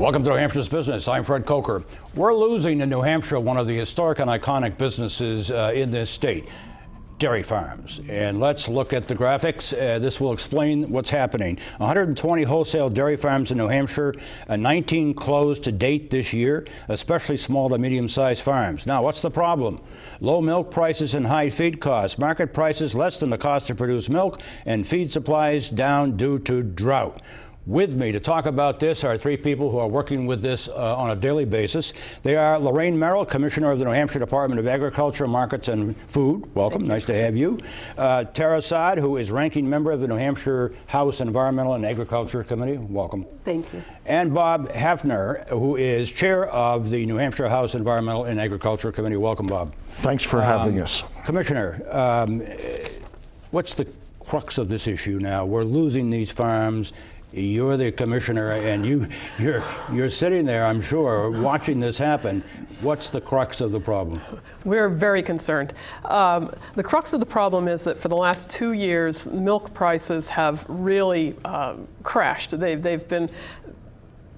Welcome to New Hampshire's Business. I'm Fred Coker. We're losing in New Hampshire one of the historic and iconic businesses in this state, dairy farms. And let's look at the graphics. This will explain what's happening. 120 wholesale dairy farms in New Hampshire, 19 closed to date this year, especially small to medium-sized farms. Now, what's the problem? Low milk prices and high feed costs, market prices less than the cost to produce milk, and feed supplies down due to drought. With me to talk about this are three people who are working with this on a daily basis. They are Lorraine Merrill, Commissioner of the New Hampshire Department of Agriculture, Markets and Food. Welcome, nice to have you. Tara Saad, who is Ranking Member of the New Hampshire House Environmental and Agriculture Committee. Welcome. Thank you. And Bob Hafner, who is Chair of the New Hampshire House Environmental and Agriculture Committee. Welcome, Bob. Thanks for having us. Commissioner, what's the crux of this issue now? We're losing these farms. You're the commissioner, and you're sitting there, I'm sure, watching this happen. What's the crux of the problem? We're very concerned. The crux of the problem is that for the last 2 years, milk prices have really crashed. They've been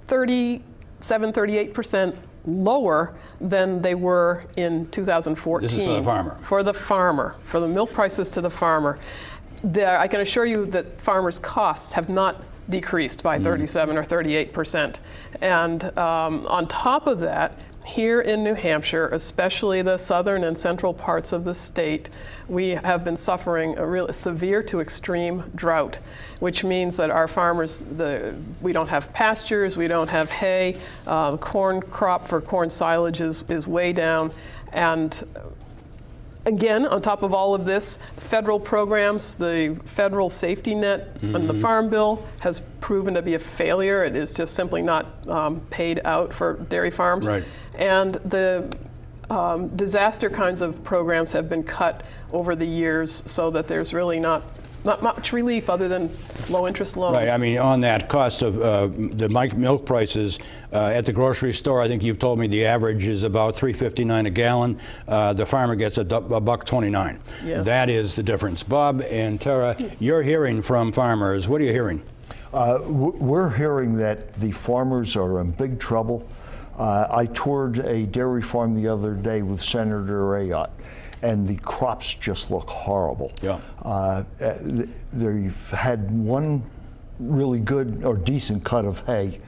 38% lower than they were in 2014. This is for the farmer. For the farmer, for the milk prices to the farmer. I can assure you that farmers' costs have not decreased by 37 or 38%. And on top of that, here in New Hampshire, especially the southern and central parts of the state, we have been suffering a real severe to extreme drought, which means that our farmers, we don't have pastures, we don't have hay, corn crop for corn silage is way down, and again, on top of all of this, federal programs, the federal safety net and the Farm Bill has proven to be a failure. It is just simply not paid out for dairy farms. Right. And the disaster kinds of programs have been cut over the years so that there's really not much relief other than low interest loans. Right, I mean, on that cost of the milk prices at the grocery store, I think you've told me the average is about $3.59 a gallon. The farmer gets $1.29. Yes. That is the difference. Bob and Tara, you're hearing from farmers. What are you hearing? We're hearing that the farmers are in big trouble. I toured a dairy farm the other day with Senator Ayotte, and the crops just look horrible. Yeah. They've had one really good or decent cut of hay.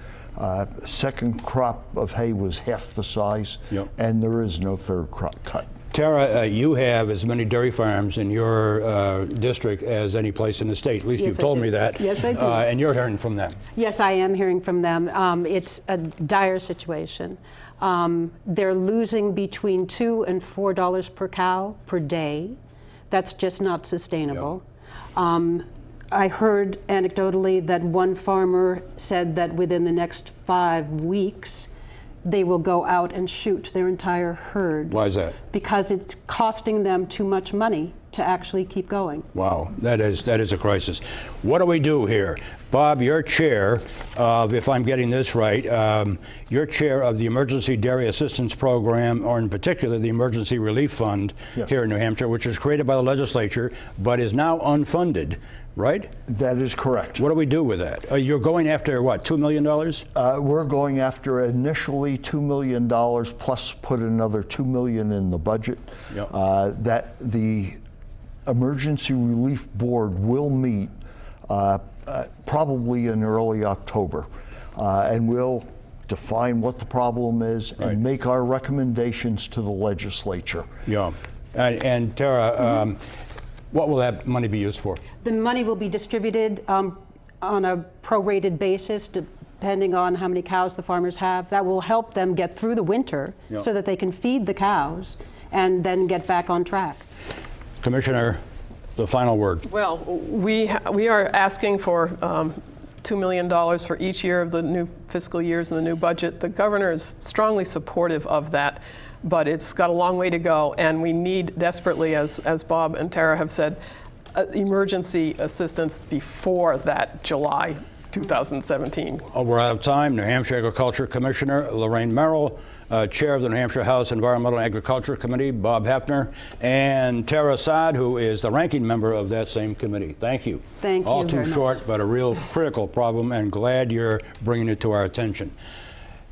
Second crop of hay was half the size, yep. And there is no third crop cut. Tara, you have as many dairy farms in your district as any place in the state. At least Yes, you've told me that. Yes, I do. And you're hearing from them. Yes, I am hearing from them. It's a dire situation. They're losing between $2 and $4 per cow per day. That's just not sustainable. Yep. I heard anecdotally that one farmer said that within the next 5 weeks, they will go out and shoot their entire herd. Why is that? Because it's costing them too much money to actually keep going. Wow, that is a crisis. What do we do here? Bob, you're chair of, if I'm getting this right, you're chair of the Emergency Dairy Assistance Program, or in particular the Emergency Relief Fund. Yes. Here in New Hampshire, which was created by the legislature, but is now unfunded, right? That is correct. What do we do with that? You're going after, what, $2 million? We're going after initially $2 million, plus put another $2 million in the budget. Yep. That the Emergency Relief Board will meet probably in early October, and we'll define what the problem is and make our recommendations to the legislature. Yeah, and Tara, what will that money be used for? The money will be distributed on a prorated basis, depending on how many cows the farmers have. That will help them get through the winter so that they can feed the cows and then get back on track. Commissioner, the final word. Well, we are asking for $2 million for each year of the new fiscal years in the new budget. The governor is strongly supportive of that, but it's got a long way to go, and we need desperately, as Bob and Tara have said, emergency assistance before that July 2017. We're out of time. New Hampshire Agriculture Commissioner Lorraine Merrill, Chair of the New Hampshire House Environmental and Agriculture Committee, Bob Hafner, and Tara Saad, who is the ranking member of that same committee. Thank you. Thank you All too very short, much. but a real critical problem, and glad you're bringing it to our attention.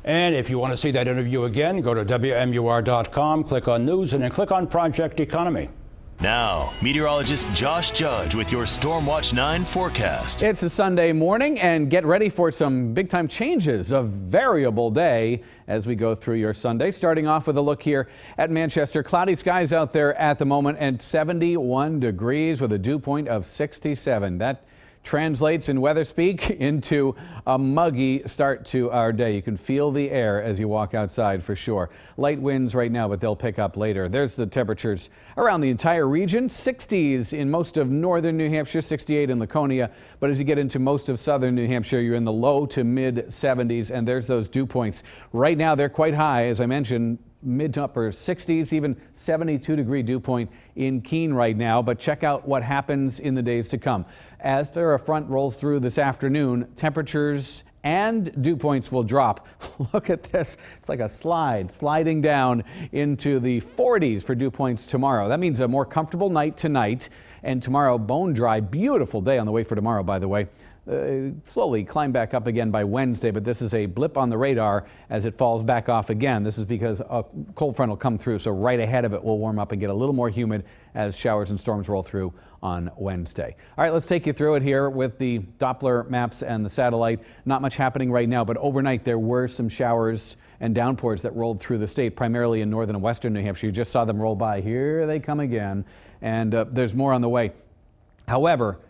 And if you want to see that interview again, go to WMUR.com, click on News, and then click on Project Economy. Now, meteorologist Josh Judge with your Stormwatch 9 forecast. It's a Sunday morning, and get ready for some big-time changes. A variable day as we go through your Sunday. Starting off with a look here at Manchester. Cloudy skies out there at the moment, and 71 degrees with a dew point of 67. That translates in weather speak into a muggy start to our day. You can feel the air as you walk outside for sure. Light winds right now, but they'll pick up later. There's the temperatures around the entire region. 60s in most of northern New Hampshire, 68 in Laconia. But as you get into most of southern New Hampshire, you're in the low to mid 70s, and there's those dew points. Right now, they're quite high, as I mentioned. Mid to upper 60s, even 72-degree dew point in Keene right now. But check out what happens in the days to come. As their front rolls through this afternoon, temperatures and dew points will drop. Look at this. It's like a sliding down into the 40s for dew points tomorrow. That means a more comfortable night tonight. And tomorrow, bone dry, beautiful day on the way for tomorrow, by the way. Slowly climb back up again by Wednesday, but this is a blip on the radar as it falls back off again. This is because a cold front will come through, so right ahead of it will warm up and get a little more humid as showers and storms roll through on Wednesday. All right, let's take you through it here with the Doppler maps and the satellite. Not much happening right now, but overnight there were some showers and downpours that rolled through the state, primarily in northern and western New Hampshire. You just saw them roll by. Here they come again, and there's more on the way. However,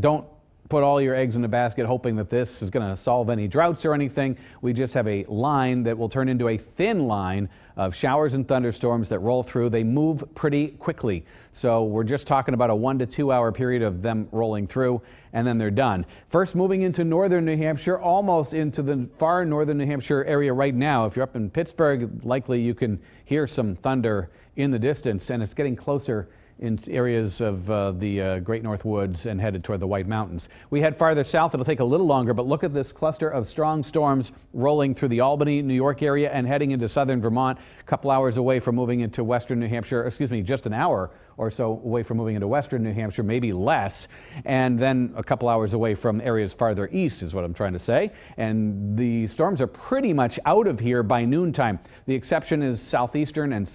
don't put all your eggs in a basket hoping that this is going to solve any droughts or anything. We just have a line that will turn into a thin line of showers and thunderstorms that roll through. They move pretty quickly. So we're just talking about a 1 to 2 hour period of them rolling through, and then they're done. First, moving into northern New Hampshire, almost into the far northern New Hampshire area right now. If you're up in Pittsburgh, likely you can hear some thunder in the distance, and it's getting closer in areas of the Great North Woods and headed toward the White Mountains. We head farther south. It'll take a little longer, but look at this cluster of strong storms rolling through the Albany, New York area and heading into southern Vermont. A couple hours away from moving into western New Hampshire, just an hour or so away from moving into western New Hampshire, maybe less, and then a couple hours away from areas farther east is what I'm trying to say. And the storms are pretty much out of here by noontime. The exception is southeastern and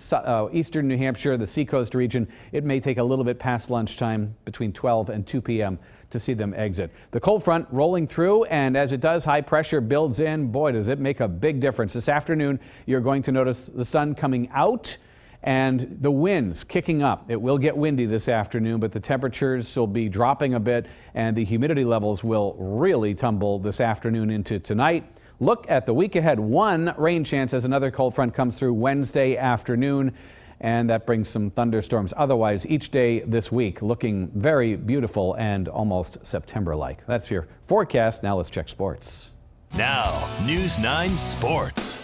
eastern New Hampshire, the seacoast region. It may take a little bit past lunchtime, between 12 and 2 p.m. to see them exit. The cold front rolling through, and as it does, high pressure builds in. Boy, does it make a big difference. This afternoon, you're going to notice the sun coming out and the winds kicking up. It will get windy this afternoon, but the temperatures will be dropping a bit, and the humidity levels will really tumble this afternoon into tonight. Look at the week ahead. One rain chance as another cold front comes through Wednesday afternoon, and that brings some thunderstorms. Otherwise, each day this week looking very beautiful and almost September-like. That's your forecast. Now let's check sports. Now, News 9 Sports.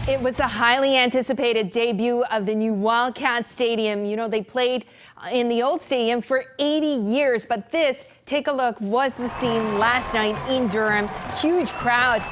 It was the highly anticipated debut of the new Wildcat Stadium. You know, they played in the old stadium for 80 years, but this, take a look, was the scene last night in Durham. Huge crowd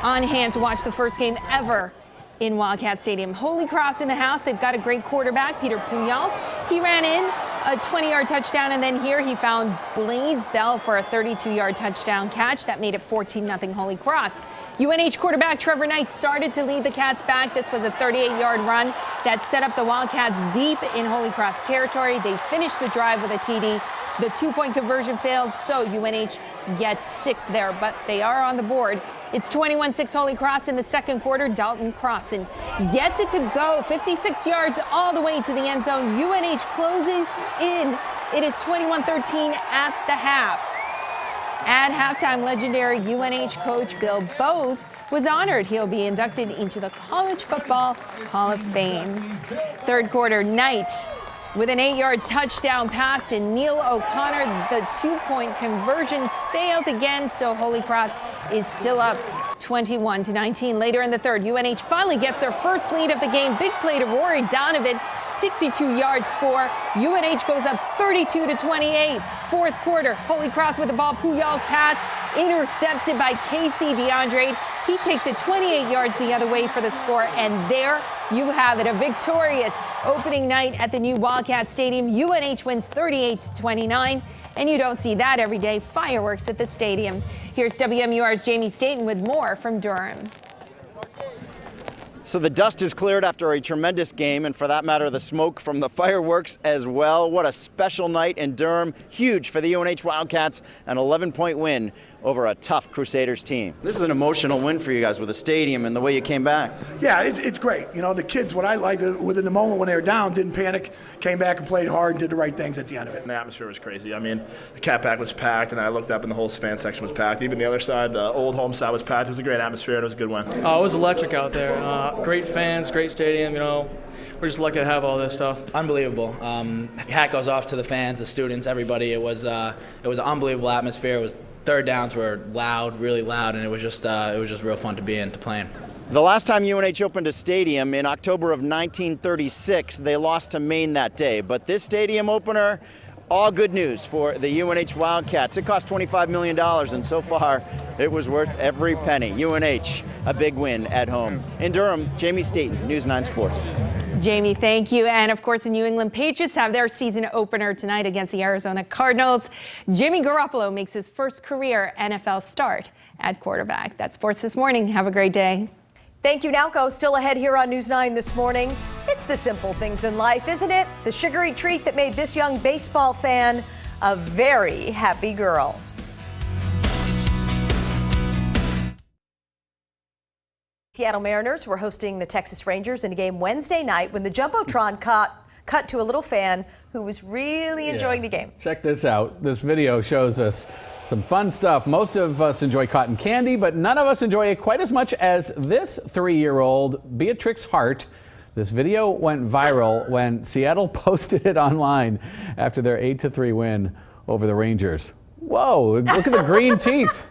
on hand to watch the first game ever in Wildcat Stadium. Holy Cross in the house. They've got a great quarterback, Peter Pujols. He ran in a 20-yard touchdown, and then here he found Blaze Bell for a 32-yard touchdown catch. That made it 14-0 Holy Cross. UNH quarterback Trevor Knight started to lead the Cats back. This was a 38-yard run that set up the Wildcats deep in Holy Cross territory. They finished the drive with a TD. The two-point conversion failed, so UNH gets 6 there, but they are on the board. It's 21-6 Holy Cross in the second quarter. Dalton Crossan gets it to go 56 yards all the way to the end zone. UNH closes in. It is 21-13 at the half. At halftime, legendary UNH coach Bill Bowes was honored. He'll be inducted into the College Football Hall of Fame. Third quarter, Knight with an 8-yard touchdown pass to Neil O'Connor. The two-point conversion failed again, so Holy Cross is still up 21-19. Later in the third, UNH finally gets their first lead of the game. Big play to Rory Donovan, 62-yard score. UNH goes up 32-28. Fourth quarter, Holy Cross with the ball. Pujols pass intercepted by Casey DeAndre. He takes it 28 yards the other way for the score, and there you have it, a victorious opening night at the new Wildcat Stadium. UNH wins 38-29, and you don't see that every day. Fireworks at the stadium. Here's WMUR's Jamie Staten with more from Durham. So the dust is cleared after a tremendous game, and for that matter, the smoke from the fireworks as well. What a special night in Durham. Huge for the UNH Wildcats, an 11-point win over a tough Crusaders team. This is an emotional win for you guys with the stadium and the way you came back. Yeah, it's great. You know, the kids, what I liked, within the moment when they were down, didn't panic, came back and played hard and did the right things at the end of it. The atmosphere was crazy. I mean, the Cat Pack was packed, and I looked up and the whole fan section was packed. Even the other side, the old home side was packed. It was a great atmosphere, and it was a good win. Oh, it was electric out there. Great fans, great stadium, you know. We're just lucky to have all this stuff. Unbelievable. Hat goes off to the fans, the students, everybody. It was an unbelievable atmosphere. It was third downs were loud, really loud, and it was just real fun to be in, to play in. The last time UNH opened a stadium in October of 1936, they lost to Maine that day. But this stadium opener, all good news for the UNH Wildcats. It cost $25 million, and so far it was worth every penny. UNH, a big win at home. In Durham, Jamie Staten, News 9 Sports. Jamie, thank you. And of course, the New England Patriots have their season opener tonight against the Arizona Cardinals. Jimmy Garoppolo makes his first career NFL start at quarterback. That's sports this morning. Have a great day. Thank you, Nowco. Still ahead here on News 9 this morning. It's the simple things in life, isn't it? The sugary treat that made this young baseball fan a very happy girl. Seattle Mariners were hosting the Texas Rangers in a game Wednesday night when the Jumbotron cut to a little fan who was really enjoying the game. Check this out. This video shows us some fun stuff. Most of us enjoy cotton candy, but none of us enjoy it quite as much as this 3-year-old Beatrix Hart. This video went viral when Seattle posted it online after their 8-3 win over the Rangers. Whoa, look at the green teeth.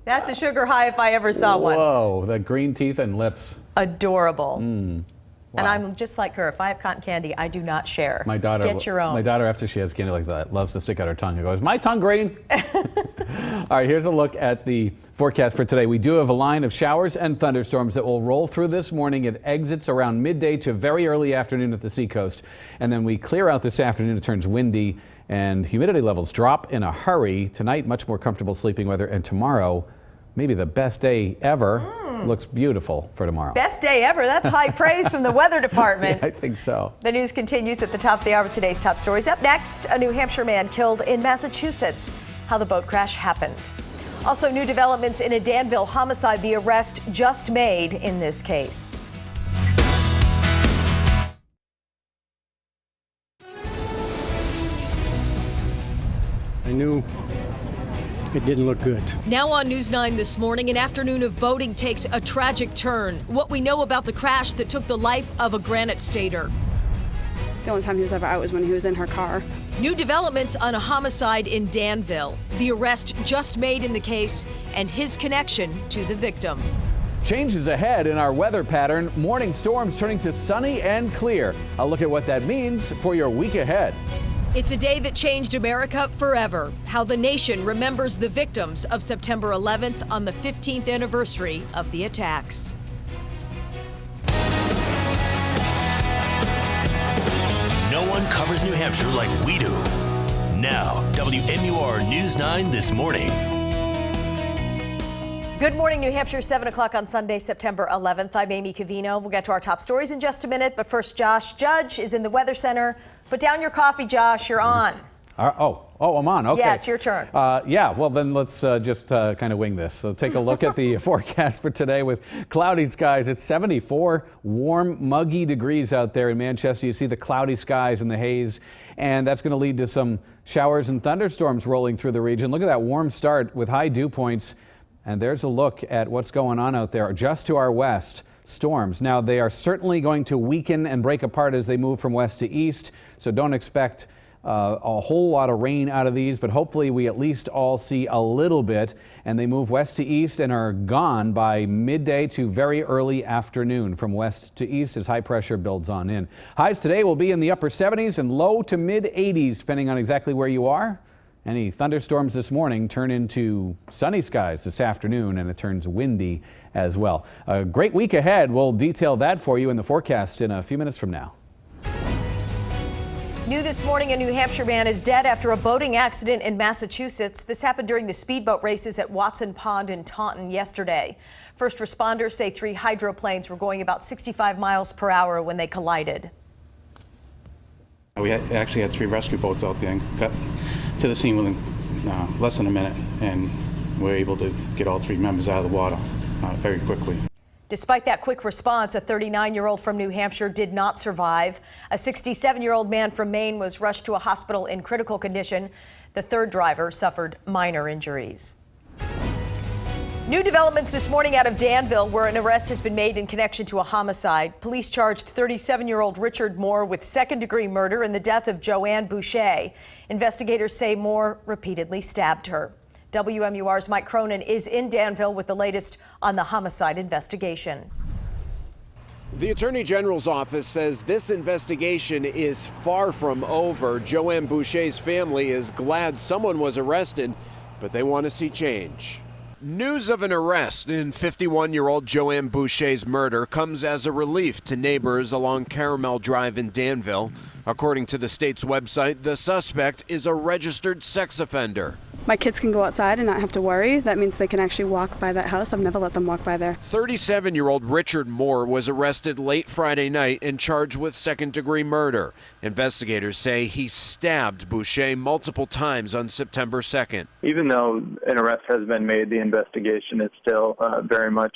That's a sugar high if I ever saw one. Whoa, the green teeth and lips. Adorable. Wow. And I'm just like her. If I have cotton candy, I do not share. My daughter, Get your own. My daughter, after she has candy like that, loves to stick out her tongue and goes, "My tongue green." All right, here's a look at the forecast for today. We do have a line of showers and thunderstorms that will roll through this morning. It exits around midday to very early afternoon at the seacoast. And then we clear out this afternoon. It turns windy and humidity levels drop in a hurry. Tonight, much more comfortable sleeping weather. And tomorrow, maybe the best day ever. Looks beautiful for tomorrow. Best day ever. That's high praise from the weather department. Yeah, I think so. The news continues at the top of the hour with today's top stories. Up next, a New Hampshire man killed in Massachusetts. How the boat crash happened. Also, new developments in a Danville homicide. The arrest just made in this case. I knew it didn't look good. Now on News 9 this morning, an afternoon of boating takes a tragic turn. What we know about the crash that took the life of a Granite Stater. The only time he was ever out was when he was in her car. New developments on a homicide in Danville. The arrest just made in the case and his connection to the victim. Changes ahead in our weather pattern. Morning storms turning to sunny and clear. I'll look at what that means for your week ahead. It's a day that changed America forever. How the nation remembers the victims of September 11th on the 15th anniversary of the attacks. No one covers New Hampshire like we do. Now, WNUR News 9 this morning. Good morning, New Hampshire, 7 o'clock on Sunday, September 11th. I'm Amy Covino. We'll get to our top stories in just a minute, but first, Josh Judge is in the Weather Center. Put down your coffee, Josh. You're on. I'm on. Okay. Yeah, it's your turn. Well, then let's just kind of wing this. So take a look at the forecast for today with cloudy skies. It's 74 warm, muggy degrees out there in Manchester. You see the cloudy skies and the haze, and that's going to lead to some showers and thunderstorms rolling through the region. Look at that warm start with high dew points. And there's a look at what's going on out there just to our west. Storms. Now, they are certainly going to weaken and break apart as they move from west to east, so don't expect a whole lot of rain out of these, but hopefully we at least all see a little bit, and they move west to east and are gone by midday to very early afternoon from west to east as high pressure builds on in. Highs today will be in the upper 70s and low to mid 80s, depending on exactly where you are. Any thunderstorms this morning turn into sunny skies this afternoon, and it turns windy as well. A great week ahead. We'll detail that for you in the forecast in a few minutes from now. New this morning, a New Hampshire man is dead after a boating accident in Massachusetts. This happened during the speedboat races at Watson Pond in Taunton yesterday. First responders say 3 hydroplanes were going about 65 miles per hour when they collided. We actually had 3 rescue boats out there and got to the scene within less than a minute, and we were able to get all 3 members out of the water very quickly. Despite that quick response, a 39-year-old from New Hampshire did not survive. A 67-year-old man from Maine was rushed to a hospital in critical condition. The third driver suffered minor injuries. New developments this morning out of Danville, where an arrest has been made in connection to a homicide. Police charged 37-year-old Richard Moore with second-degree murder in the death of Joanne Boucher. Investigators say Moore repeatedly stabbed her. WMUR's Mike Cronin is in Danville with the latest on the homicide investigation. The Attorney General's office says this investigation is far from over. Joanne Boucher's family is glad someone was arrested, but they want to see change. News of an arrest in 51-year-old Joanne Boucher's murder comes as a relief to neighbors along Caramel Drive in Danville. According to the state's website, the suspect is a registered sex offender. My kids can go outside and not have to worry. That means they can actually walk by that house. I've never let them walk by there. 37-year-old Richard Moore was arrested late Friday night and charged with second-degree murder. Investigators say he stabbed Boucher multiple times on September 2nd. Even though an arrest has been made, the investigation is still very much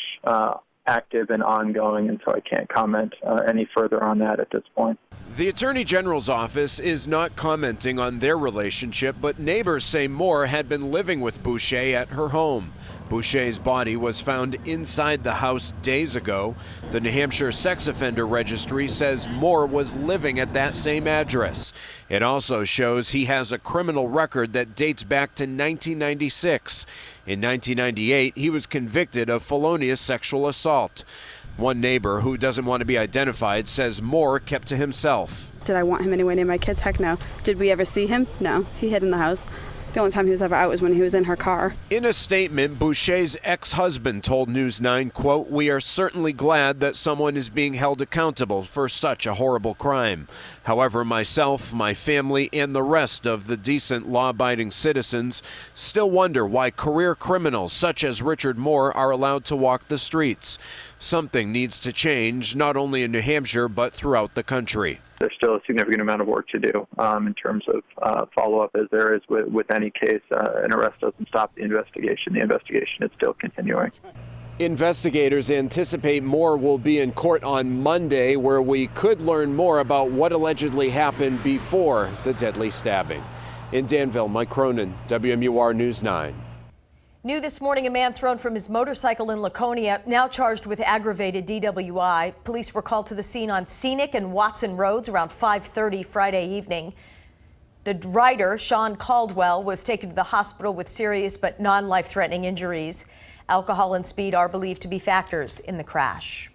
active and ongoing, and so I can't comment any further on that at this point. The Attorney General's office is not commenting on their relationship, but neighbors say Moore had been living with Boucher at her home. Boucher's body was found inside the house days ago. The New Hampshire Sex Offender Registry says Moore was living at that same address. It also shows he has a criminal record that dates back to 1996. In 1998, he was convicted of felonious sexual assault. One neighbor who doesn't want to be identified says Moore kept to himself. Did I want him anywhere near my kids? Heck no. Did we ever see him? No. He hid in the house. The only time he was ever out was when he was in her car. In a statement, Boucher's ex-husband told News 9, quote, "We are certainly glad that someone is being held accountable for such a horrible crime. However, myself, my family, and the rest of the decent law-abiding citizens still wonder why career criminals such as Richard Moore are allowed to walk the streets. Something needs to change, not only in New Hampshire, but throughout the country." There's still a significant amount of work to do in terms of follow-up, as there is with any case. An arrest doesn't stop the investigation. The investigation is still continuing. Investigators anticipate Moore will be in court on Monday, where we could learn more about what allegedly happened before the deadly stabbing. In Danville, Mike Cronin, WMUR News 9. New this morning, a man thrown from his motorcycle in Laconia, now charged with aggravated DWI. Police were called to the scene on Scenic and Watson Roads around 5:30 Friday evening. The rider, Sean Caldwell, was taken to the hospital with serious but non-life-threatening injuries. Alcohol and speed are believed to be factors in the crash.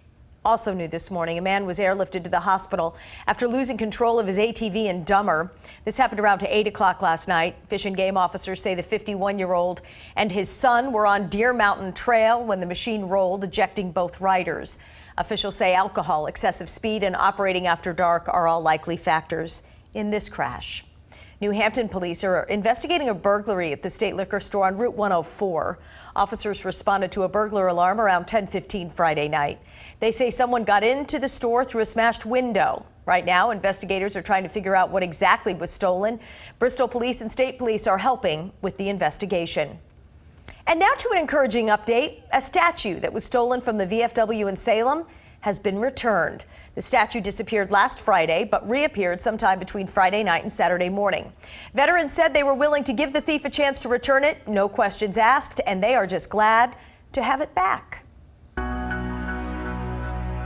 Also new this morning, a man was airlifted to the hospital after losing control of his ATV in Dummer. This happened around 8 o'clock last night. Fish and Game officers say the 51-year-old and his son were on Deer Mountain Trail when the machine rolled, ejecting both riders. Officials say alcohol, excessive speed, and operating after dark are all likely factors in this crash. New Hampton police are investigating a burglary at the state liquor store on Route 104. Officers responded to a burglar alarm around 10:15 Friday night. They say someone got into the store through a smashed window. Right now, investigators are trying to figure out what exactly was stolen. Bristol Police and State Police are helping with the investigation. And now to an encouraging update. A statue that was stolen from the VFW in Salem has been returned. The statue disappeared last Friday, but reappeared sometime between Friday night and Saturday morning. Veterans said they were willing to give the thief a chance to return it, no questions asked, and they are just glad to have it back.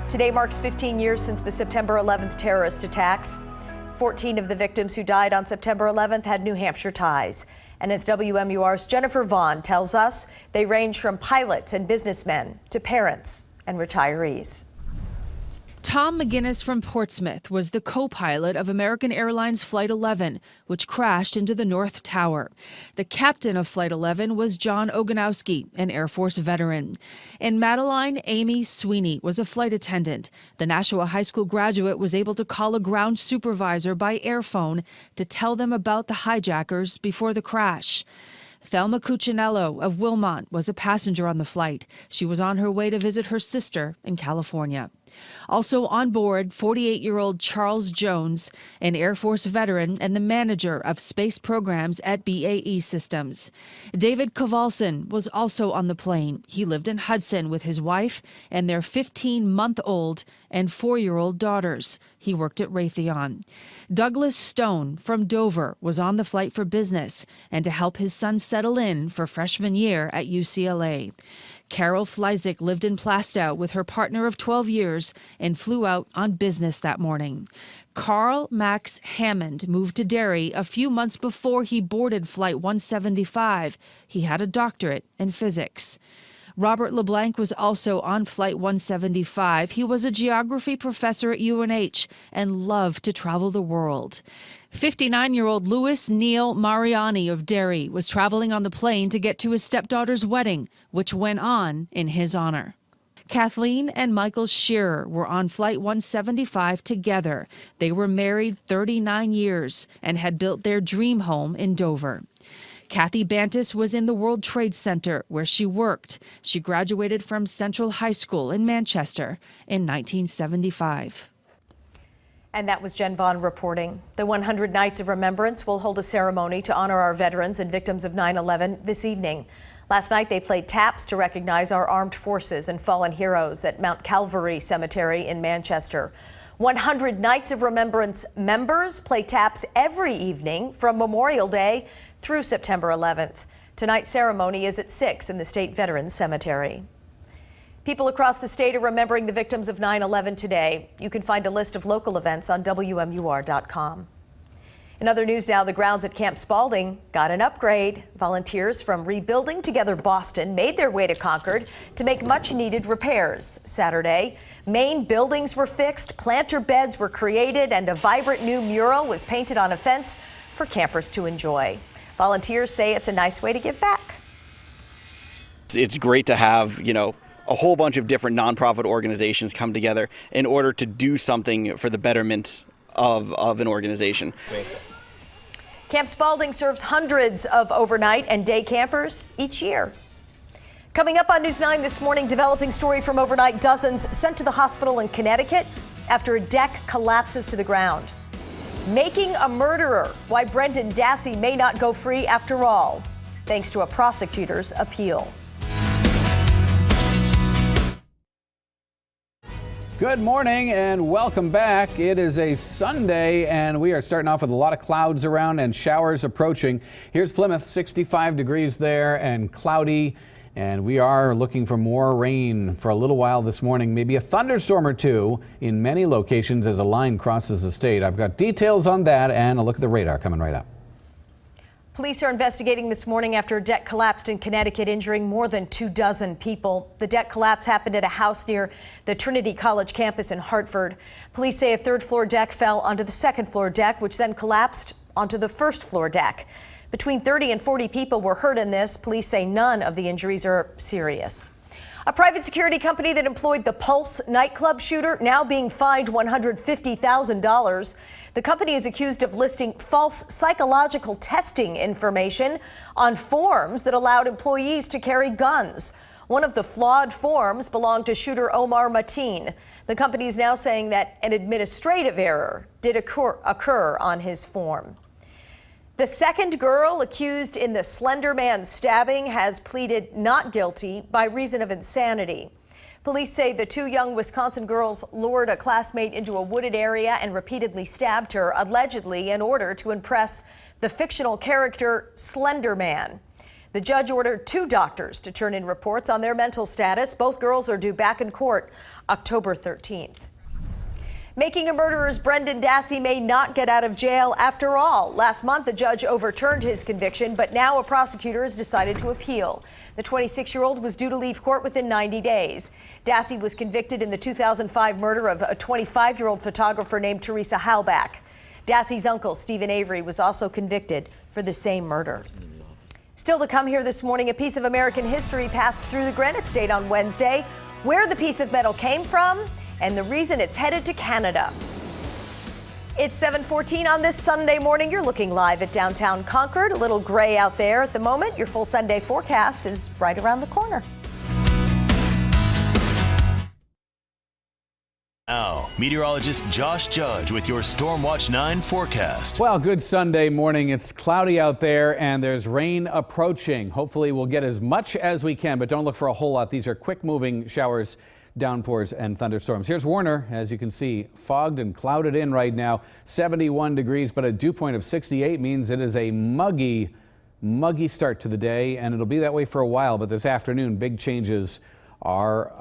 Today marks 15 years since the September 11th terrorist attacks. 14 of the victims who died on September 11th had New Hampshire ties. And as WMUR's Jennifer Vaughn tells us, they range from pilots and businessmen to parents and retirees. Tom McGinnis from Portsmouth was the co-pilot of American Airlines Flight 11, which crashed into the North Tower. The captain of Flight 11 was John Oganowski, an Air Force veteran. And Madeline Amy Sweeney was a flight attendant. The Nashua High School graduate was able to call a ground supervisor by airphone to tell them about the hijackers before the crash. Thelma Cuccinello of Wilmot was a passenger on the flight. She was on her way to visit her sister in California. Also on board, 48-year-old Charles Jones, an Air Force veteran and the manager of space programs at BAE Systems. David Kowalson was also on the plane. He lived in Hudson with his wife and their 15-month-old and 4-year-old daughters. He worked at Raytheon. Douglas Stone from Dover was on the flight for business and to help his son settle in for freshman year at UCLA. Carol Fleizik lived in Plastow with her partner of 12 years and flew out on business that morning. Carl Max Hammond moved to Derry a few months before he boarded Flight 175. He had a doctorate in physics. Robert LeBlanc was also on Flight 175. He was a geography professor at UNH and loved to travel the world. 59-year-old Louis Neil Mariani of Derry was traveling on the plane to get to his stepdaughter's wedding, which went on in his honor. Kathleen and Michael Shearer were on Flight 175 together. They were married 39 years and had built their dream home in Dover. Kathy Bantis was in the World Trade Center, where she worked. She graduated from Central High School in Manchester in 1975. And that was Jen Vaughn reporting. The 100 Nights of Remembrance will hold a ceremony to honor our veterans and victims of 9/11 this evening. Last night, they played taps to recognize our armed forces and fallen heroes at Mount Calvary Cemetery in Manchester. 100 Nights of Remembrance members play taps every evening from Memorial Day through September 11th. Tonight's ceremony is at 6 in the State Veterans Cemetery. People across the state are remembering the victims of 9/11 today. You can find a list of local events on WMUR.com. In other news now, the grounds at Camp Spalding got an upgrade. Volunteers from Rebuilding Together Boston made their way to Concord to make much-needed repairs. Saturday, main buildings were fixed, planter beds were created, and a vibrant new mural was painted on a fence for campers to enjoy. Volunteers say it's a nice way to give back. It's great to have, a whole bunch of different nonprofit organizations come together in order to do something for the betterment of an organization. Camp Spalding serves hundreds of overnight and day campers each year. Coming up on News 9 this morning, developing story from overnight, dozens sent to the hospital in Connecticut after a deck collapses to the ground. Making a murderer, why Brendan Dassey may not go free after all, thanks to a prosecutor's appeal. Good morning and welcome back. It is a Sunday and we are starting off with a lot of clouds around and showers approaching. Here's Plymouth, 65 degrees there and cloudy. And we are looking for more rain for a little while this morning, maybe a thunderstorm or two in many locations as a line crosses the state. I've got details on that and a look at the radar coming right up. Police are investigating this morning after a deck collapsed in Connecticut, injuring more than 24 people. The deck collapse happened at a house near the Trinity College campus in Hartford. Police say a third-floor deck fell onto the second-floor deck, which then collapsed onto the first-floor deck. Between 30 and 40 people were hurt in this. Police say none of the injuries are serious. A private security company that employed the Pulse nightclub shooter now being fined $150,000. The company is accused of listing false psychological testing information on forms that allowed employees to carry guns. One of the flawed forms belonged to shooter Omar Mateen. The company is now saying that an administrative error did occur on his form. The second girl accused in the Slender Man stabbing has pleaded not guilty by reason of insanity. Police say the two young Wisconsin girls lured a classmate into a wooded area and repeatedly stabbed her, allegedly in order to impress the fictional character Slender Man. The judge ordered 2 doctors to turn in reports on their mental status. Both girls are due back in court October 13th. Making a murderer's Brendan Dassey may not get out of jail after all. Last month, a judge overturned his conviction, but now a prosecutor has decided to appeal. The 26-year-old was due to leave court within 90 days. Dassey was convicted in the 2005 murder of a 25-year-old photographer named Teresa Halbach. Dassey's uncle, Stephen Avery, was also convicted for the same murder. Still to come here this morning, a piece of American history passed through the Granite State on Wednesday, where the piece of metal came from, and the reason it's headed to Canada. It's 7:14 on this Sunday morning. You're looking live at downtown Concord. A little gray out there at the moment. Your full Sunday forecast is right around the corner. Now, meteorologist Josh Judge with your Stormwatch 9 forecast. Well, good Sunday morning. It's cloudy out there and there's rain approaching. Hopefully we'll get as much as we can, but don't look for a whole lot. These are quick moving showers, downpours and thunderstorms. Here's Warner. As you can see, fogged and clouded in right now, 71 degrees, but a dew point of 68 means it is a muggy start to the day, and it'll be that way for a while. But this afternoon, big changes are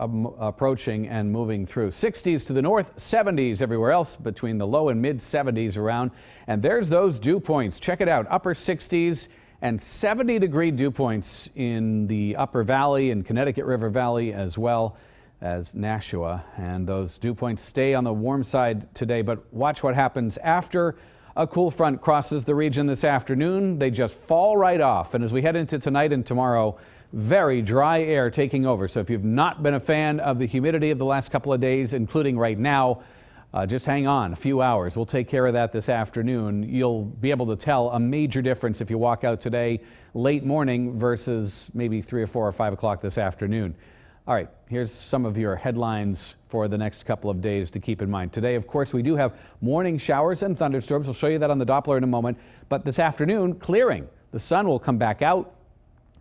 approaching and moving through. 60s to the north, 70s everywhere else, between the low and mid 70s around. And there's those dew points. Check it out, upper 60s and 70-degree dew points in the Upper Valley and Connecticut River Valley, as well as Nashua. And those dew points stay on the warm side today, but watch what happens after a cool front crosses the region this afternoon. They just fall right off. And as we head into tonight and tomorrow, very dry air taking over. So if you've not been a fan of the humidity of the last couple of days, including right now, just hang on a few hours. We'll take care of that this afternoon. You'll be able to tell a major difference if you walk out today late morning versus maybe 3 or 4 or 5 o'clock this afternoon. All right, here's some of your headlines for the next couple of days to keep in mind. Today, of course, we do have morning showers and thunderstorms. We'll show you that on the Doppler in a moment. But this afternoon, clearing. The sun will come back out.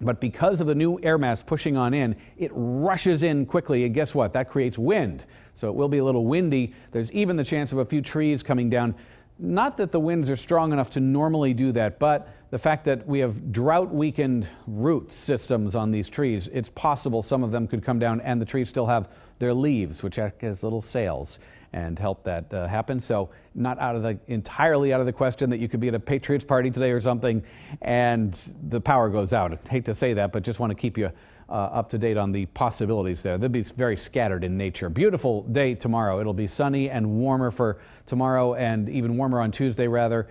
But because of the new air mass pushing on in, it rushes in quickly. And guess what? That creates wind. So it will be a little windy. There's even the chance of a few trees coming down. Not that the winds are strong enough to normally do that, but the fact that we have drought-weakened root systems on these trees, it's possible some of them could come down and the trees still have their leaves, which act as little sails, and help that happen. So not entirely out of the question that you could be at a Patriots party today or something and the power goes out. I hate to say that, but just want to keep you up to date on the possibilities there. They'll be very scattered in nature. Beautiful day tomorrow. It'll be sunny and warmer for tomorrow, and even warmer on Tuesday, rather.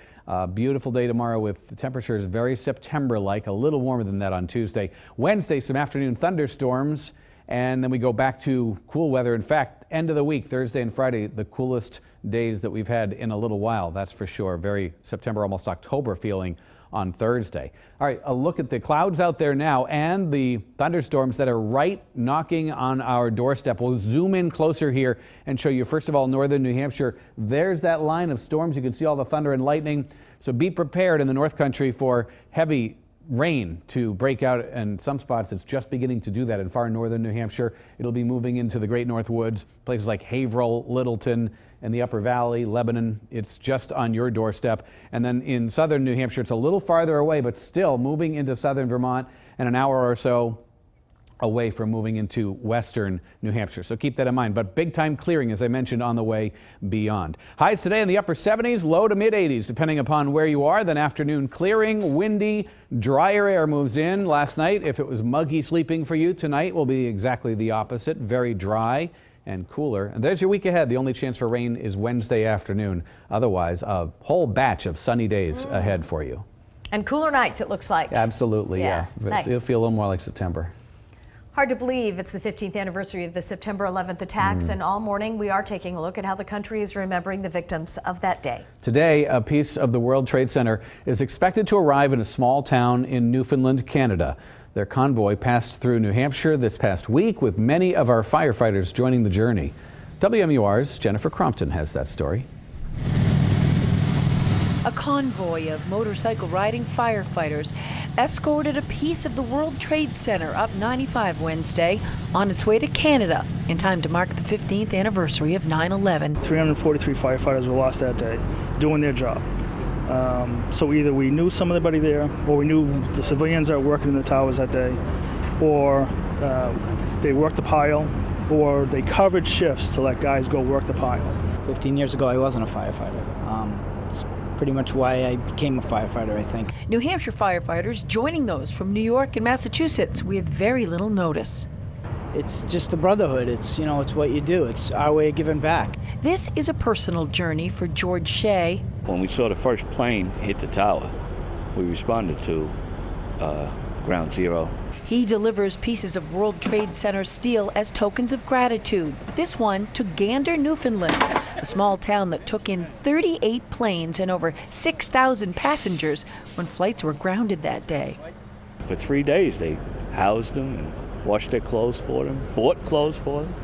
Beautiful day tomorrow with the temperatures very September-like, a little warmer than that on Tuesday. Wednesday, some afternoon thunderstorms, and then we go back to cool weather. In fact, end of the week, Thursday and Friday, the coolest days that we've had in a little while, that's for sure. Very September, almost October feeling on Thursday. All right, a look at the clouds out there now and the thunderstorms that are right knocking on our doorstep. We'll zoom in closer here and show you, first of all, northern New Hampshire. There's that line of storms. You can see all the thunder and lightning. So be prepared in the North Country for heavy rain to break out, and some spots it's just beginning to do that in far northern New Hampshire. It'll be moving into the Great North Woods, places like Haverhill, Littleton, and the Upper Valley, Lebanon. It's just on your doorstep. And then in southern New Hampshire, it's a little farther away, but still moving into southern Vermont, and an hour or so away from moving into western New Hampshire. So keep that in mind. But big time clearing, as I mentioned, on the way beyond. Highs today in the upper 70s, low to mid 80s, depending upon where you are. Then afternoon clearing, windy, drier air moves in. Last night, if it was muggy sleeping for you, tonight will be exactly the opposite. Very dry and cooler. And there's your week ahead. The only chance for rain is Wednesday afternoon. Otherwise, a whole batch of sunny days ahead for you. And cooler nights, it looks like. Absolutely, yeah. Nice. It'll feel a little more like September. Hard to believe it's the 15th anniversary of the September 11th attacks, and all morning we are taking a look at how the country is remembering the victims of that day. Today, a piece of the World Trade Center is expected to arrive in a small town in Newfoundland, Canada. Their convoy passed through New Hampshire this past week, with many of our firefighters joining the journey. WMUR's Jennifer Crompton has that story. A convoy of motorcycle riding firefighters escorted a piece of the World Trade Center up 95 Wednesday on its way to Canada in time to mark the 15th anniversary of 9/11. 343 firefighters were lost that day doing their job. So either we knew somebody there, or we knew the civilians that were working in the towers that day, or they worked the pile or they covered shifts to let guys go work the pile. 15 years ago, I wasn't a firefighter. It's pretty much why I became a firefighter, I think. New Hampshire firefighters joining those from New York and Massachusetts with very little notice. It's just a brotherhood. It's, you know, it's what you do. It's our way of giving back. This is a personal journey for George Shea. When we saw the first plane hit the tower, we responded to Ground Zero. He delivers pieces of World Trade Center steel as tokens of gratitude. This one to Gander, Newfoundland, a small town that took in 38 planes and over 6,000 passengers when flights were grounded that day. For 3 days, they housed them and washed their clothes for them, bought clothes for them.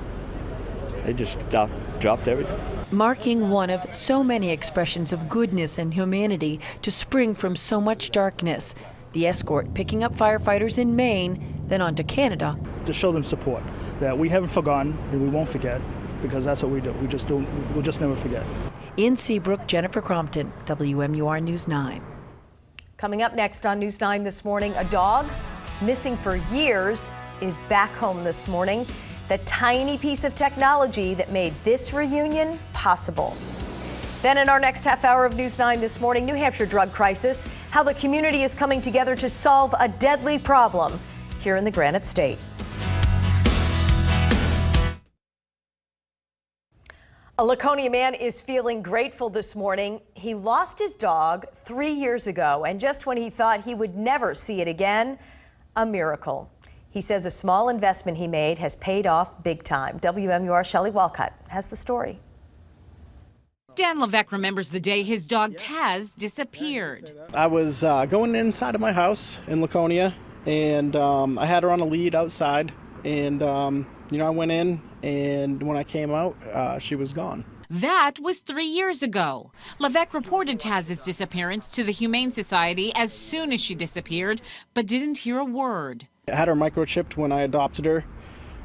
They just dropped everything. Marking one of so many expressions of goodness and humanity to spring from so much darkness. The escort picking up firefighters in Maine, then on to Canada. To show them support, that we haven't forgotten and we won't forget, because that's what we do. We'll just never forget. In Seabrook, Jennifer Crompton, WMUR News 9. Coming up next on News 9 this morning, a dog missing for years is back home this morning. The tiny piece of technology that made this reunion possible. Then in our next half hour of News 9 this morning, New Hampshire drug crisis, how the community is coming together to solve a deadly problem here in the Granite State. A Laconia man is feeling grateful this morning. He lost his dog 3 years ago, and just when he thought he would never see it again, a miracle. He says a small investment he made has paid off big time. WMUR Shelley Walcott has the story. Dan Levesque remembers the day his dog Taz disappeared. I was going inside of my house in Laconia, and I had her on a lead outside, and I went in, and when I came out, she was gone. That was 3 years ago. Levesque reported Taz's disappearance to the Humane Society as soon as she disappeared, but didn't hear a word. I had her microchipped when I adopted her,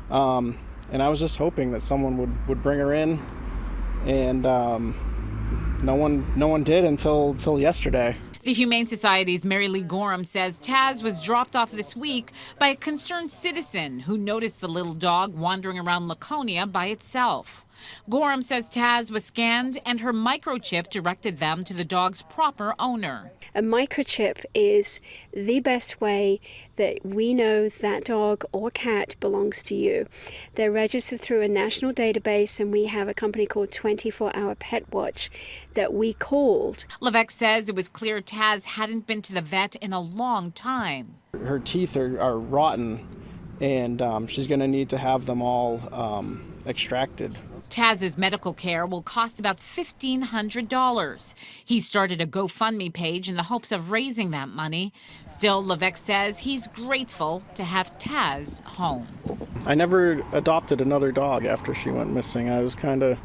and I was just hoping that someone would bring her in, and no one did until yesterday. The Humane Society's Mary Lee Gorham says Taz was dropped off this week by a concerned citizen who noticed the little dog wandering around Laconia by itself. Gorham says Taz was scanned and her microchip directed them to the dog's proper owner. A microchip is the best way that we know that dog or cat belongs to you. They're registered through a national database, and we have a company called 24 Hour Pet Watch that we called. Levesque says it was clear Taz hadn't been to the vet in a long time. Her teeth are rotten, and she's going to need to have them all extracted. Taz's medical care will cost about $1,500. He started a GoFundMe page in the hopes of raising that money. Still, Levesque says he's grateful to have Taz home. I never adopted another dog after she went missing. I was kind of,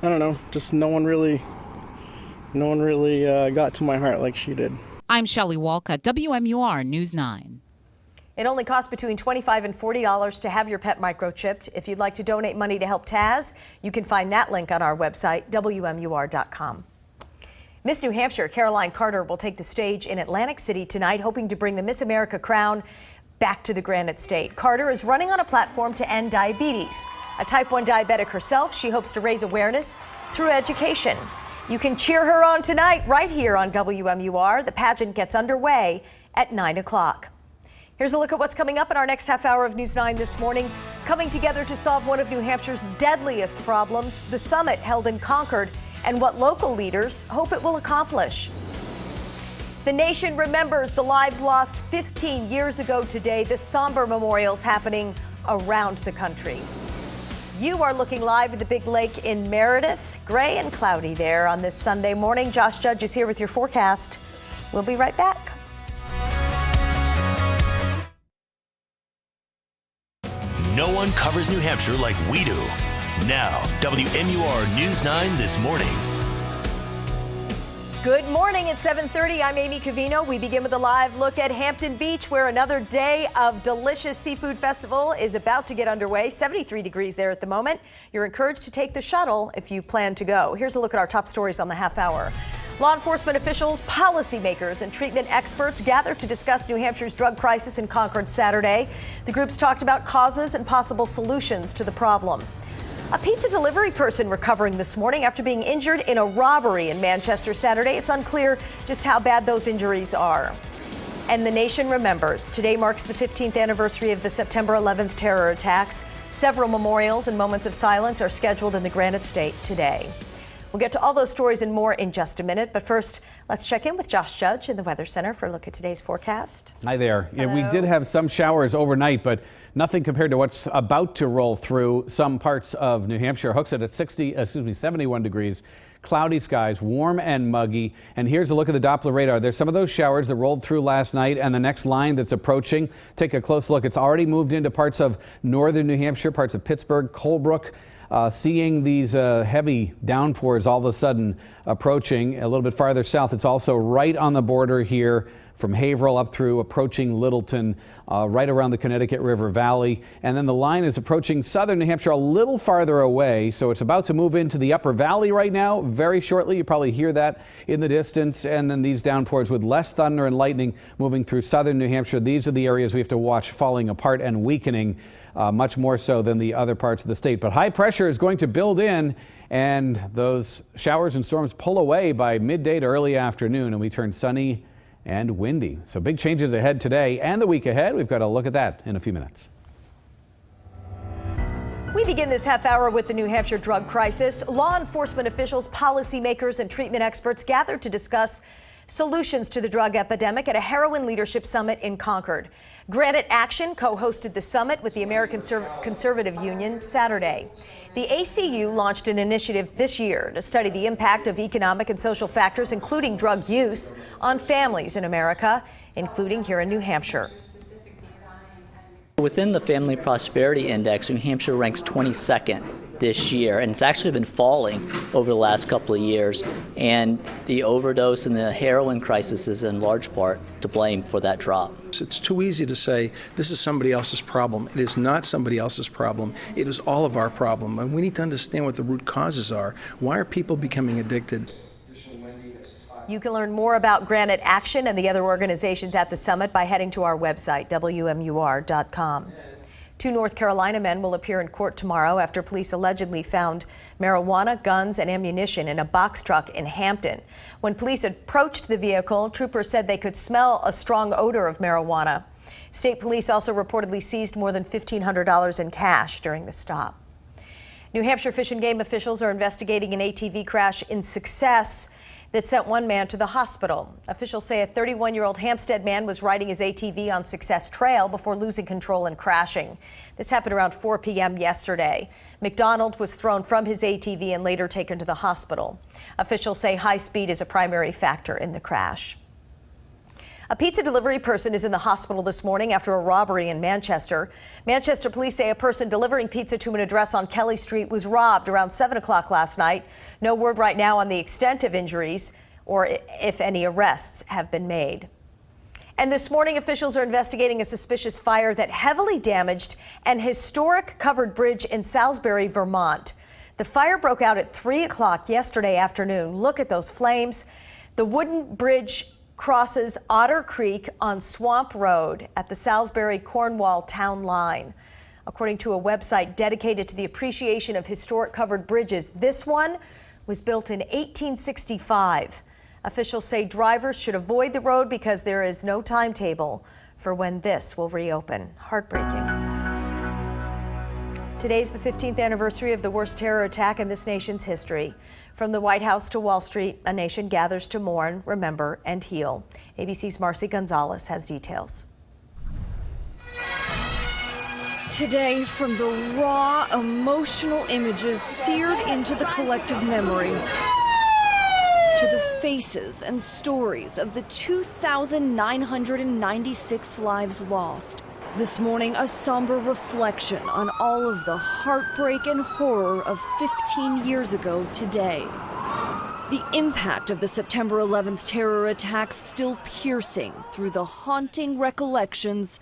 I don't know, just no one really got to my heart like she did. I'm Shelley Walcott, WMUR News 9. It only costs between $25 and $40 to have your pet microchipped. If you'd like to donate money to help Taz, you can find that link on our website, WMUR.com. Miss New Hampshire, Caroline Carter, will take the stage in Atlantic City tonight, hoping to bring the Miss America crown back to the Granite State. Carter is running on a platform to end diabetes. A type 1 diabetic herself, she hopes to raise awareness through education. You can cheer her on tonight right here on WMUR. The pageant gets underway at 9 o'clock. Here's a look at what's coming up in our next half hour of News 9 this morning. Coming together to solve one of New Hampshire's deadliest problems, the summit held in Concord, and what local leaders hope it will accomplish. The nation remembers the lives lost 15 years ago today, the somber memorials happening around the country. You are looking live at the Big Lake in Meredith. Gray and cloudy there on this Sunday morning. Josh Judge is here with your forecast. We'll be right back. No one covers New Hampshire like we do. Now, WMUR News 9 this morning. Good morning at 7:30. I'm Amy Covino. We begin with a live look at Hampton Beach, where another day of delicious seafood festival is about to get underway. 73 degrees there at the moment. You're encouraged to take the shuttle if you plan to go. Here's a look at our top stories on the half hour. Law enforcement officials, policymakers, and treatment experts gathered to discuss New Hampshire's drug crisis in Concord Saturday. The groups talked about causes and possible solutions to the problem. A pizza delivery person recovering this morning after being injured in a robbery in Manchester Saturday. It's unclear just how bad those injuries are. And the nation remembers. Today marks the 15th anniversary of the September 11th terror attacks. Several memorials and moments of silence are scheduled in the Granite State today. We'll get to all those stories and more in just a minute. But first, let's check in with Josh Judge in the Weather Center for a look at today's forecast. Hi there. Yeah, we did have some showers overnight, but nothing compared to what's about to roll through some parts of New Hampshire. Hooks it at 71 degrees. Cloudy skies, warm and muggy. And here's a look at the Doppler radar. There's some of those showers that rolled through last night, and the next line that's approaching. Take a close look. It's already moved into parts of northern New Hampshire, parts of Pittsburgh, Colebrook. Seeing these heavy downpours all of a sudden approaching a little bit farther south. It's also right on the border here from Haverhill up through approaching Littleton, right around the Connecticut River Valley. And then the line is approaching southern New Hampshire a little farther away. So it's about to move into the upper valley right now. Very shortly, you probably hear that in the distance. And then these downpours with less thunder and lightning moving through southern New Hampshire. These are the areas we have to watch falling apart and weakening. Much more so than the other parts of the state. But high pressure is going to build in, and those showers and storms pull away by midday to early afternoon, and we turn sunny and windy. So big changes ahead today and the week ahead. We've got a look at that in a few minutes. We begin this half hour with the New Hampshire drug crisis. Law enforcement officials, policymakers, and treatment experts gathered to discuss solutions to the drug epidemic at a heroin leadership summit in Concord. Granite Action co-hosted the summit with the American Conservative Union Saturday. The ACU launched an initiative this year to study the impact of economic and social factors, including drug use, on families in America, including here in New Hampshire. Within the Family Prosperity Index, New Hampshire ranks 22nd this year, and it's actually been falling over the last couple of years. And the overdose and the heroin crisis is in large part to blame for that drop. It's too easy to say this is somebody else's problem. It is not somebody else's problem. It is all of our problem. And we need to understand what the root causes are. Why are people becoming addicted? You can learn more about Granite Action and the other organizations at the summit by heading to our website, WMUR.com. 2 North Carolina men will appear in court tomorrow after police allegedly found marijuana, guns, and ammunition in a box truck in Hampton. When police approached the vehicle, troopers said they could smell a strong odor of marijuana. State police also reportedly seized more than $1,500 in cash during the stop. New Hampshire Fish and Game officials are investigating an ATV crash in Success that sent one man to the hospital. Officials say a 31-year-old Hampstead man was riding his ATV on Success Trail before losing control and crashing. This happened around 4 p.m. yesterday. McDonald was thrown from his ATV and later taken to the hospital. Officials say high speed is a primary factor in the crash. A pizza delivery person is in the hospital this morning after a robbery in Manchester. Manchester police say a person delivering pizza to an address on Kelly Street was robbed around 7 o'clock last night. No word right now on the extent of injuries or if any arrests have been made. And this morning, officials are investigating a suspicious fire that heavily damaged an historic covered bridge in Salisbury, Vermont. The fire broke out at 3 o'clock yesterday afternoon. Look at those flames. The wooden bridge crosses Otter Creek on Swamp Road at the Salisbury-Cornwall town line. According to a website dedicated to the appreciation of historic covered bridges, this one was built in 1865. Officials say drivers should avoid the road because there is no timetable for when this will reopen. Heartbreaking. Today's the 15th anniversary of the worst terror attack in this nation's history. From the White House to Wall Street, a nation gathers to mourn, remember, and heal. ABC's Marcy Gonzalez has details. Today, from the raw, emotional images seared into the collective memory, to the faces and stories of the 2,996 lives lost. This morning, a somber reflection on all of the heartbreak and horror of 15 years ago today. The impact of the September 11th terror attacks still piercing through the haunting recollections.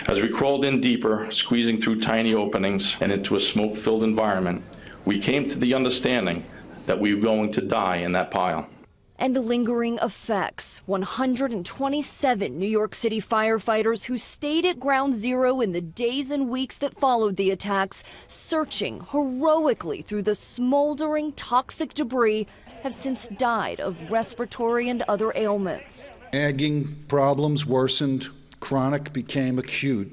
As we crawled in deeper, squeezing through tiny openings and into a smoke-filled environment, we came to the understanding that we were going to die in that pile. and lingering effects. 127 New York City firefighters who stayed at Ground Zero in the days and weeks that followed the attacks, searching heroically through the smoldering toxic debris, have since died of respiratory and other ailments. Nagging problems worsened, chronic became acute,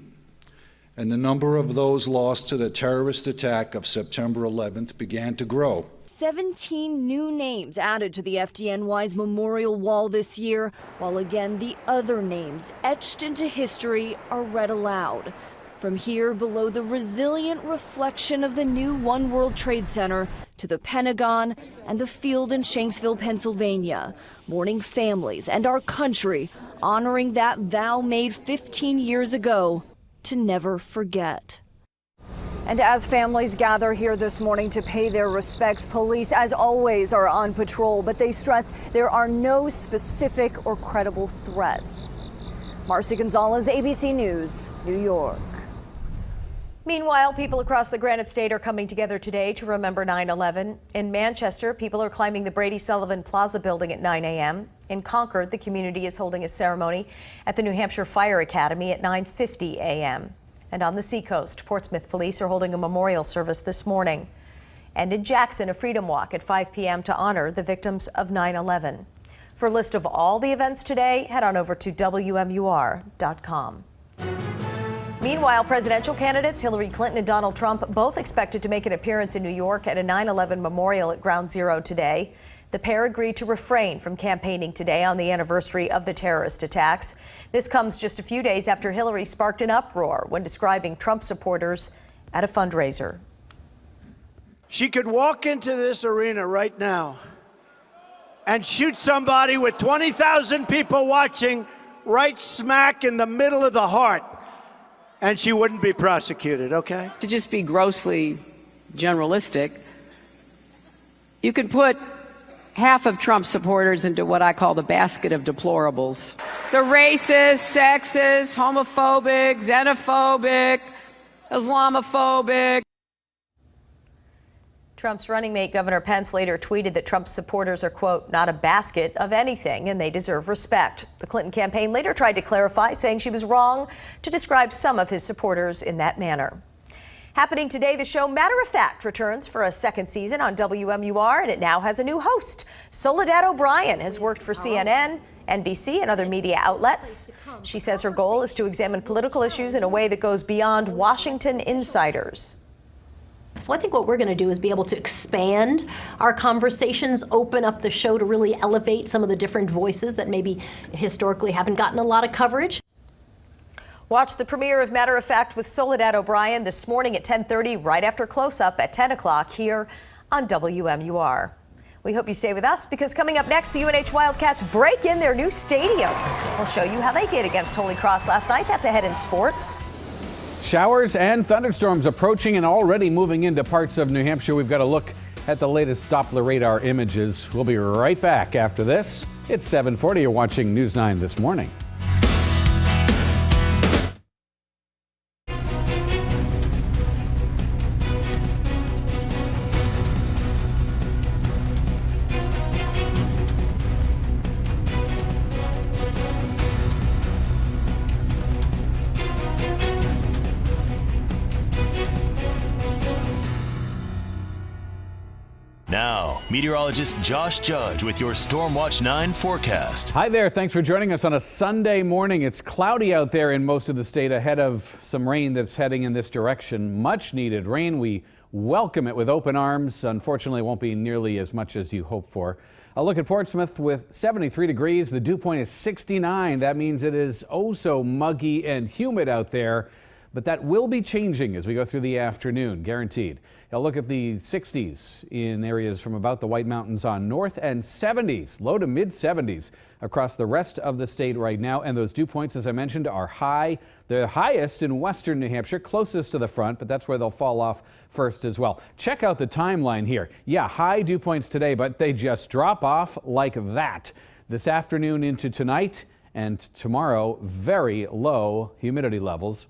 and the number of those lost to the terrorist attack of September 11th began to grow. 17 new names added to the FDNY's memorial wall this year, while again the other names etched into history are read aloud. From here below the resilient reflection of the new One World Trade Center to the Pentagon and the field in Shanksville, Pennsylvania, mourning families and our country, honoring that vow made 15 years ago to never forget. And as families gather here this morning to pay their respects, police, as always, are on patrol, but they stress there are no specific or credible threats. Marcy Gonzalez, ABC News, New York. Meanwhile, people across the Granite State are coming together today to remember 9/11. In Manchester, people are climbing the Brady Sullivan Plaza building at 9 a.m. In Concord, the community is holding a ceremony at the New Hampshire Fire Academy at 9:50 a.m. And on the seacoast, Portsmouth police are holding a memorial service this morning. And in Jackson, a freedom walk at 5 p.m. to honor the victims of 9/11. For a list of all the events today, head on over to WMUR.com. Meanwhile, presidential candidates Hillary Clinton and Donald Trump both expected to make an appearance in New York at a 9/11 memorial at Ground Zero today. The pair agreed to refrain from campaigning today on the anniversary of the terrorist attacks. This comes just a few days after Hillary sparked an uproar when describing Trump supporters at a fundraiser. She could walk into this arena right now and shoot somebody with 20,000 people watching right smack in the middle of the heart, and she wouldn't be prosecuted, okay? To just be grossly generalistic, you can put half of Trump supporters into what I call the basket of deplorables. The racist, sexist, homophobic, xenophobic, Islamophobic. Trump's running mate, Governor Pence, later tweeted that Trump's supporters are, quote, not a basket of anything, and they deserve respect. The Clinton campaign later tried to clarify, saying she was wrong to describe some of his supporters in that manner. Happening today, the show Matter of Fact returns for a second season on WMUR, and it now has a new host. Soledad O'Brien has worked for CNN, NBC, and other media outlets. She says her goal is to examine political issues in a way that goes beyond Washington insiders. So I think what we're going to do is be able to expand our conversations, open up the show to really elevate some of the different voices that maybe historically haven't gotten a lot of coverage. Watch the premiere of Matter of Fact with Soledad O'Brien this morning at 10:30, right after Close-Up at 10 o'clock here on WMUR. We hope you stay with us, because coming up next, the UNH Wildcats break in their new stadium. We'll show you how they did against Holy Cross last night. That's ahead in sports. Showers and thunderstorms approaching and already moving into parts of New Hampshire. We've got a look at the latest Doppler radar images. We'll be right back after this. It's 7:40. You're watching News 9 This Morning. Now, meteorologist Josh Judge with your Stormwatch 9 forecast. Hi there. Thanks for joining us on a Sunday morning. It's cloudy out there in most of the state ahead of some rain that's heading in this direction. Much needed rain. We welcome it with open arms. Unfortunately, it won't be nearly as much as you hope for. A look at Portsmouth with 73 degrees. The dew point is 69. That means it is oh so muggy and humid out there. But that will be changing as we go through the afternoon, guaranteed. A look at the 60s in areas from about the White Mountains on north, and 70s, low to mid 70s across the rest of the state right now. And those dew points, as I mentioned, are high. The highest in western New Hampshire, closest to the front, but that's where they'll fall off first as well. Check out the timeline here. Yeah, high dew points today, but they just drop off like that. This afternoon into tonight and tomorrow, very low humidity levels.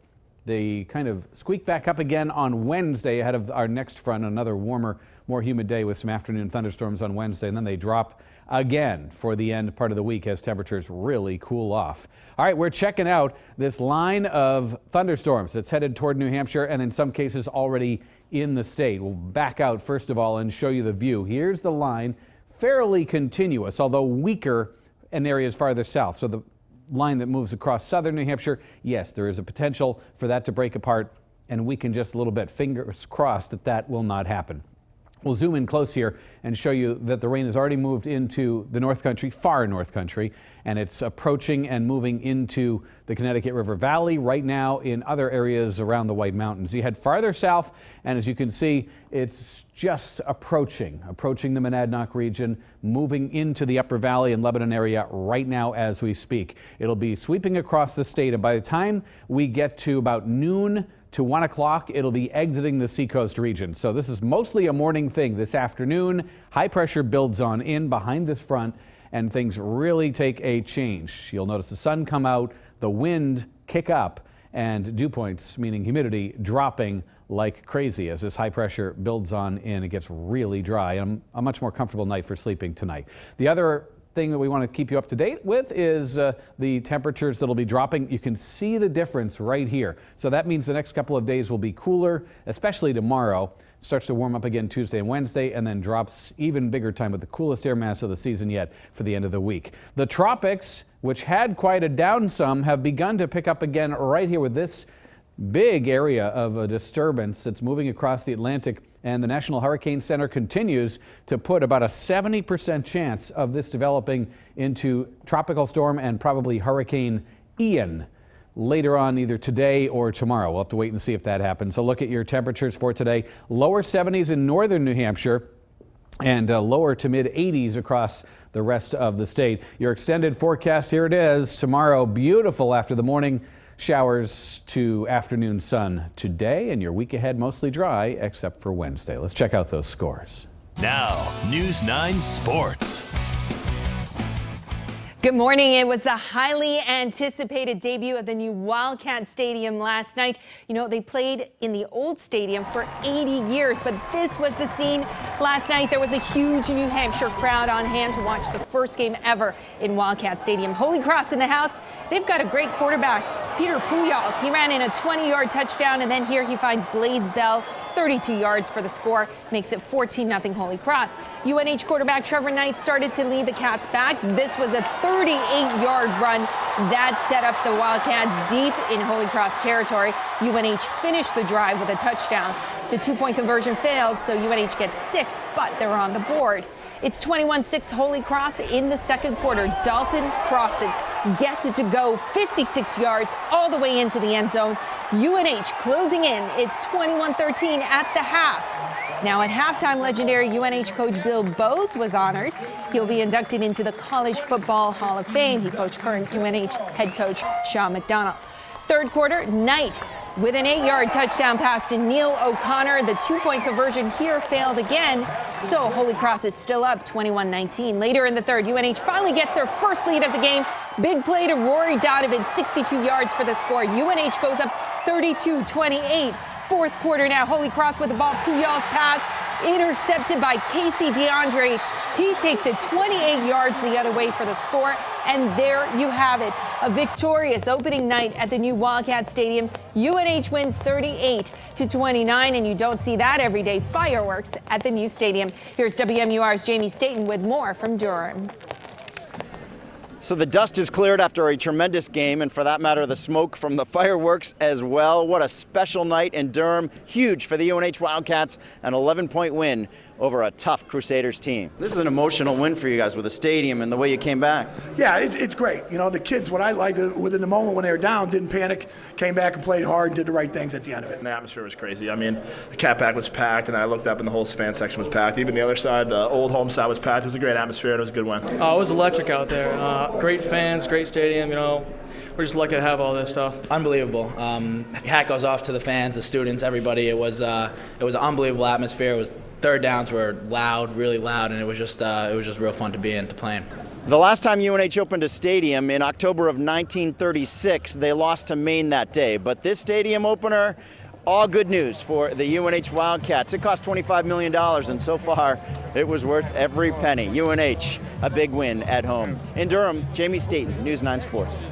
They kind of squeak back up again on Wednesday ahead of our next front, another warmer, more humid day with some afternoon thunderstorms on Wednesday, and then they drop again for the end part of the week as temperatures really cool off. All right, we're checking out this line of thunderstorms that's headed toward New Hampshire and in some cases already in the state. We'll back out first of all and show you the view. Here's the line, fairly continuous, although weaker in areas farther south. So the line that moves across southern New Hampshire, yes, there is a potential for that to break apart and weaken just a little bit. Fingers crossed that that will not happen. We'll zoom in close here and show you that the rain has already moved into the North Country, far North Country, and it's approaching and moving into the Connecticut River Valley right now in other areas around the White Mountains. You head farther south, and as you can see, it's just approaching the Monadnock region, moving into the Upper Valley and Lebanon area right now as we speak. It'll be sweeping across the state, and by the time we get to about noon to 1 o'clock, it'll be exiting the Seacoast region. So this is mostly a morning thing. This afternoon, high pressure builds on in behind this front and things really take a change. You'll notice the sun come out, the wind kick up, and dew points, meaning humidity, dropping like crazy as this high pressure builds on in. It gets really dry and a much more comfortable night for sleeping tonight. The other thing that we want to keep you up to date with is the temperatures that'll be dropping. You can see the difference right here. So that means the next couple of days will be cooler, especially tomorrow. Starts to warm up again Tuesday and Wednesday, and then drops even bigger time with the coolest air mass of the season yet for the end of the week. The tropics, which had quieted down some, have begun to pick up again right here with this big area of a disturbance that's moving across the Atlantic, and the National Hurricane Center continues to put about a 70% chance of this developing into tropical storm and probably Hurricane Ian later on either today or tomorrow. We'll have to wait and see if that happens. So look at your temperatures for today. Lower 70s in northern New Hampshire and lower to mid 80s across the rest of the state. Your extended forecast, here it is. Tomorrow, beautiful after the morning. Showers to afternoon sun today, and your week ahead mostly dry except for Wednesday. Let's check out those scores. Now, News 9 Sports. Good morning. It was the highly anticipated debut of the new Wildcat Stadium last night. You know, they played in the old stadium for 80 years, but this was the scene last night. There was a huge New Hampshire crowd on hand to watch the first game ever in Wildcat Stadium. Holy Cross in the house. They've got a great quarterback, Peter Pujols. He ran in a 20-yard touchdown, and then here he finds Blaze Bell, 32 yards for the score, makes it 14-0 Holy Cross. UNH quarterback Trevor Knight started to lead the Cats back. This was a 38-yard run that set up the Wildcats deep in Holy Cross territory. UNH finished the drive with a touchdown. The two-point conversion failed, so UNH gets 6, but they're on the board. It's 21-6 Holy Cross in the second quarter. Dalton Crossan gets it to go 56 yards all the way into the end zone. UNH closing in. It's 21-13 at the half. Now at halftime, legendary UNH coach Bill Bowes was honored. He'll be inducted into the College Football Hall of Fame. He coached current UNH head coach Sean McDonald. Third quarter, Knight with an 8-yard touchdown pass to Neil O'Connor. The two-point conversion here failed again, so Holy Cross is still up 21-19. Later in the third, UNH finally gets their first lead of the game. Big play to Rory Donovan, 62 yards for the score. UNH goes up 32-28. Fourth quarter now, Holy Cross with the ball. Pujols pass intercepted by Casey DeAndre. He takes it 28 yards the other way for the score. And there you have it, a victorious opening night at the new Wildcat Stadium. UNH wins 38-29, and you don't see that every day. Fireworks at the new stadium. Here's WMUR's Jamie Staten with more from Durham. So the dust is cleared after a tremendous game, and for that matter, the smoke from the fireworks as well. What a special night in Durham. Huge for the UNH Wildcats, an 11-point win over a tough Crusaders team. This is an emotional win for you guys with the stadium and the way you came back. Yeah, it's great. You know, the kids, what I liked, within the moment when they were down, didn't panic, came back and played hard and did the right things at the end of it. The atmosphere was crazy. I mean, the Cat Pack was packed, and I looked up and the whole fan section was packed. Even the other side, the old home side was packed. It was a great atmosphere, and it was a good win. Oh, it was electric out there. Great fans, great stadium, you know. We're just lucky to have all this stuff. Unbelievable. Hat goes off to the fans, the students, everybody. It was an unbelievable atmosphere. It was third downs were loud, really loud, and it was just real fun to be in, to play in. The last time UNH opened a stadium in October of 1936, they lost to Maine that day. But this stadium opener, all good news for the UNH Wildcats. It cost $25 million, and so far it was worth every penny. UNH, a big win at home. In Durham, Jamie Staten, News 9 Sports.